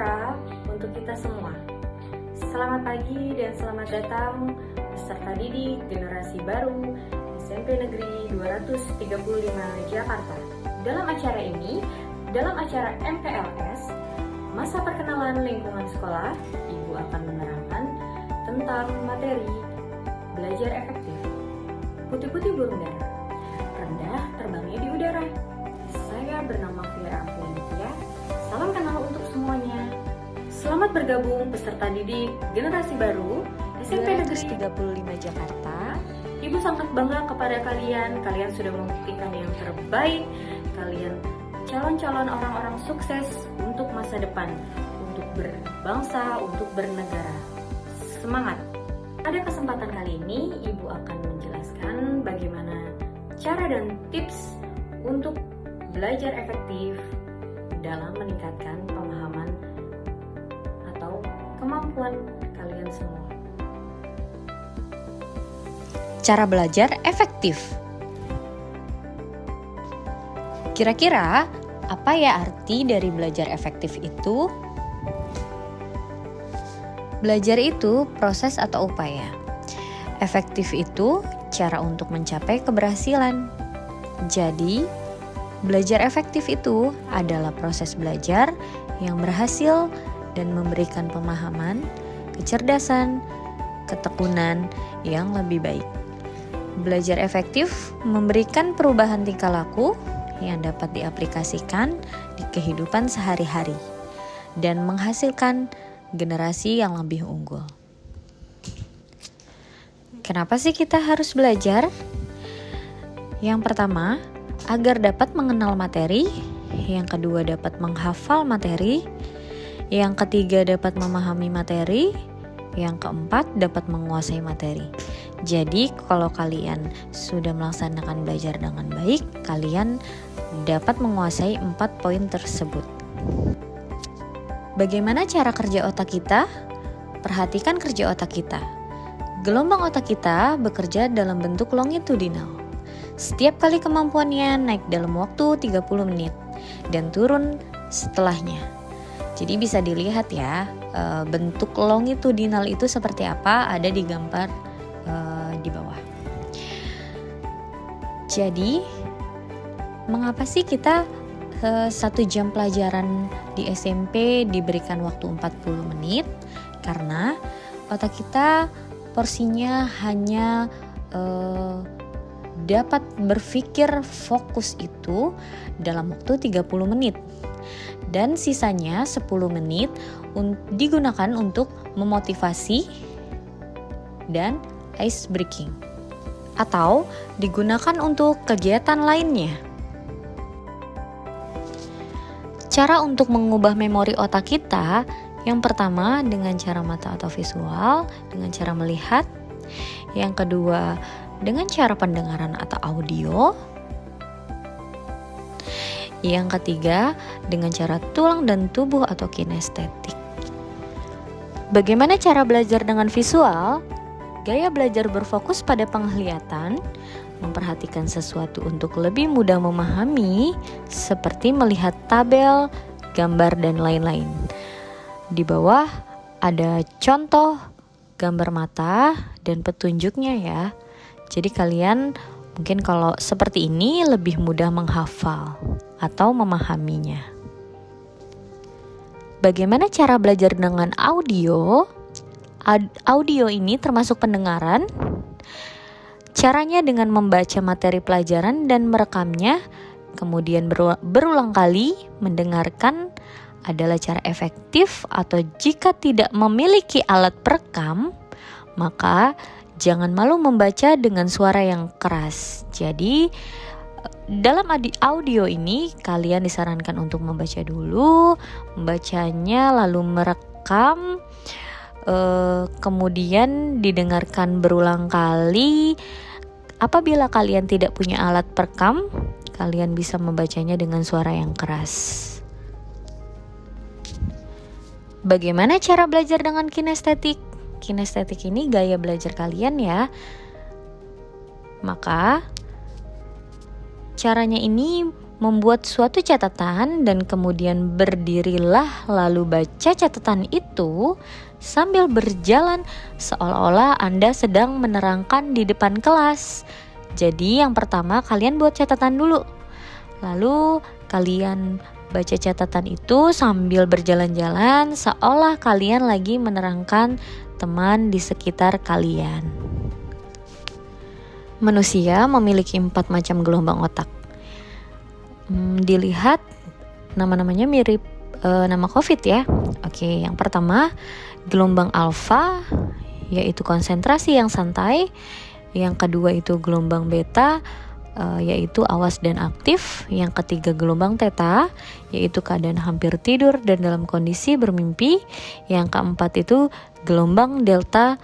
Kira-kira untuk kita semua. Selamat pagi dan selamat datang peserta didik generasi baru SMP Negeri 235 Jakarta. Dalam acara MPLS, masa perkenalan lingkungan sekolah, Ibu akan menerangkan tentang materi belajar efektif. Putih-putih burung dara, rendah terbangnya di udara. Saya bernama Fira Afriantia. Salam kenal untuk semuanya. Selamat bergabung peserta didik generasi baru SMP Negeri 235 Jakarta. Ibu sangat bangga kepada kalian. Kalian sudah membuktikan yang terbaik. Kalian calon-calon orang-orang sukses untuk masa depan, untuk berbangsa, untuk bernegara. Semangat! Pada kesempatan kali ini, Ibu akan menjelaskan bagaimana cara dan tips untuk belajar efektif dalam meningkatkan pemahaman atau kemampuan kalian semua. Cara belajar efektif. Kira-kira apa ya arti dari belajar efektif itu? Belajar itu proses atau upaya. Efektif itu cara untuk mencapai keberhasilan. Jadi, belajar efektif itu adalah proses belajar yang berhasil dan memberikan pemahaman, kecerdasan, ketekunan yang lebih baik. Belajar efektif memberikan perubahan tingkah laku yang dapat diaplikasikan di kehidupan sehari-hari dan menghasilkan generasi yang lebih unggul. Kenapa sih kita harus belajar? Yang pertama, agar dapat mengenal materi. Yang kedua, dapat menghafal materi. Yang ketiga, dapat memahami materi. Yang keempat, dapat menguasai materi. Jadi, kalau kalian sudah melaksanakan belajar dengan baik, kalian dapat menguasai 4 poin tersebut. Bagaimana cara kerja otak kita? Perhatikan kerja otak kita. Gelombang otak kita bekerja dalam bentuk longitudinal. Setiap kali kemampuannya naik dalam waktu 30 menit dan turun setelahnya. Jadi bisa dilihat ya, bentuk longitudinal itu seperti apa, ada di gambar di bawah. Jadi, mengapa sih kita 1 jam pelajaran di SMP diberikan waktu 40 menit? Karena otak kita porsinya hanya dapat berpikir fokus itu dalam waktu 30 menit. Dan sisanya 10 menit digunakan untuk memotivasi dan ice breaking, atau digunakan untuk kegiatan lainnya. Cara untuk mengubah memori otak kita, yang pertama dengan cara mata atau visual, dengan cara melihat. Yang kedua dengan cara pendengaran atau audio. Yang ketiga dengan cara tulang dan tubuh atau kinestetik. Bagaimana cara belajar dengan visual? Gaya belajar berfokus pada penglihatan, memperhatikan sesuatu untuk lebih mudah memahami, seperti melihat tabel, gambar, dan lain-lain. Di bawah ada contoh gambar mata dan petunjuknya ya. Jadi kalian mungkin kalau seperti ini lebih mudah menghafal atau memahaminya. Bagaimana cara belajar dengan audio? Audio ini termasuk pendengaran. Caranya dengan membaca materi pelajaran dan merekamnya, kemudian berulang kali mendengarkan adalah cara efektif. Atau jika tidak memiliki alat perekam, maka jangan malu membaca dengan suara yang keras. Jadi dalam audio ini kalian disarankan untuk membaca dulu, membacanya lalu merekam, kemudian didengarkan berulang kali. Apabila kalian tidak punya alat perekam, kalian bisa membacanya dengan suara yang keras. Bagaimana cara belajar dengan kinestetik? Kinestetik ini gaya belajar kalian ya. Maka caranya ini membuat suatu catatan dan kemudian berdirilah lalu baca catatan itu sambil berjalan seolah-olah Anda sedang menerangkan di depan kelas. Jadi yang pertama kalian buat catatan dulu. Lalu kalian baca catatan itu sambil berjalan-jalan seolah kalian lagi menerangkan teman di sekitar kalian. Manusia memiliki 4 macam gelombang otak. Dilihat nama-namanya mirip nama COVID ya. Oke, yang pertama gelombang alfa, yaitu konsentrasi yang santai. Yang kedua itu gelombang beta, yaitu awas dan aktif. Yang ketiga gelombang theta, yaitu keadaan hampir tidur dan dalam kondisi bermimpi. Yang keempat itu gelombang delta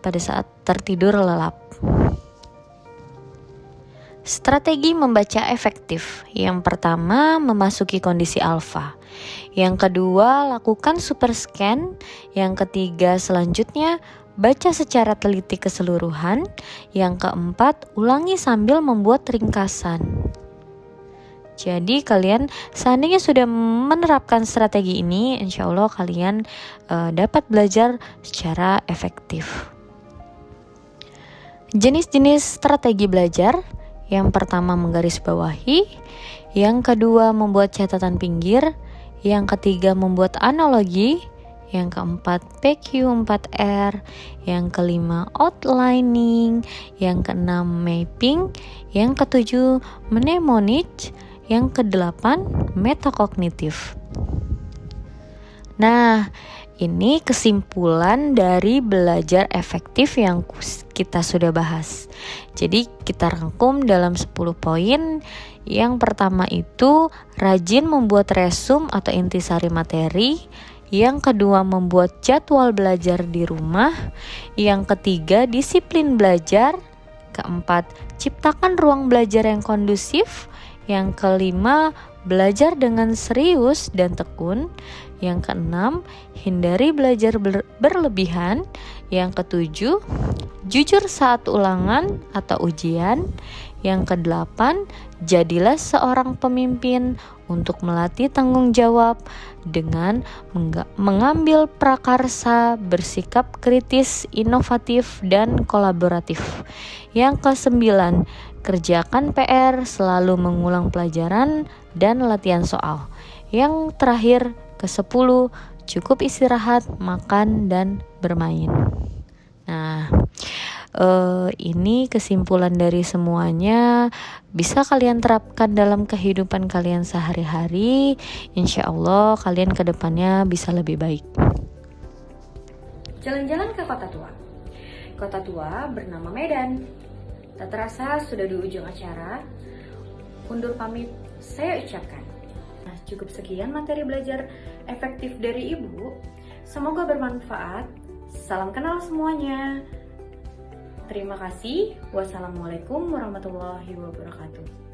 pada saat tertidur lelap. Strategi membaca efektif. Yang pertama, memasuki kondisi alfa. Yang kedua, lakukan super scan. Yang ketiga, selanjutnya baca secara teliti keseluruhan. Yang keempat, ulangi sambil membuat ringkasan. Jadi kalian seandainya sudah menerapkan strategi ini, insya Allah kalian dapat belajar secara efektif. Jenis-jenis strategi belajar. Yang pertama menggarisbawahi, yang kedua membuat catatan pinggir, yang ketiga membuat analogi, yang keempat PQ4R, yang kelima outlining, yang keenam mapping, yang ketujuh mnemonic, yang kedelapan metakognitif. Nah, ini kesimpulan dari belajar efektif yang kita sudah bahas. Jadi kita rangkum dalam 10 poin. Yang pertama itu rajin membuat resume atau intisari materi. Yang kedua membuat jadwal belajar di rumah. Yang ketiga disiplin belajar. Keempat ciptakan ruang belajar yang kondusif. Yang kelima belajar dengan serius dan tekun. Yang keenam, hindari belajar berlebihan. Yang ketujuh, jujur saat ulangan atau ujian. Yang kedelapan, jadilah seorang pemimpin untuk melatih tanggung jawab dengan mengambil prakarsa, bersikap kritis, inovatif, dan kolaboratif. Yang kesembilan, kerjakan PR, selalu mengulang pelajaran dan latihan soal. Yang terakhir, ke-10, cukup istirahat, makan, dan bermain. Nah, ini kesimpulan dari semuanya bisa kalian terapkan dalam kehidupan kalian sehari-hari. Insya Allah kalian ke depannya bisa lebih baik. Jalan-jalan ke kota tua. Kota tua bernama Medan. Tak terasa sudah di ujung acara. Undur pamit saya ucapkan. Nah, cukup sekian materi belajar efektif dari Ibu. Semoga bermanfaat. Salam kenal semuanya. Terima kasih. Wassalamualaikum warahmatullahi wabarakatuh.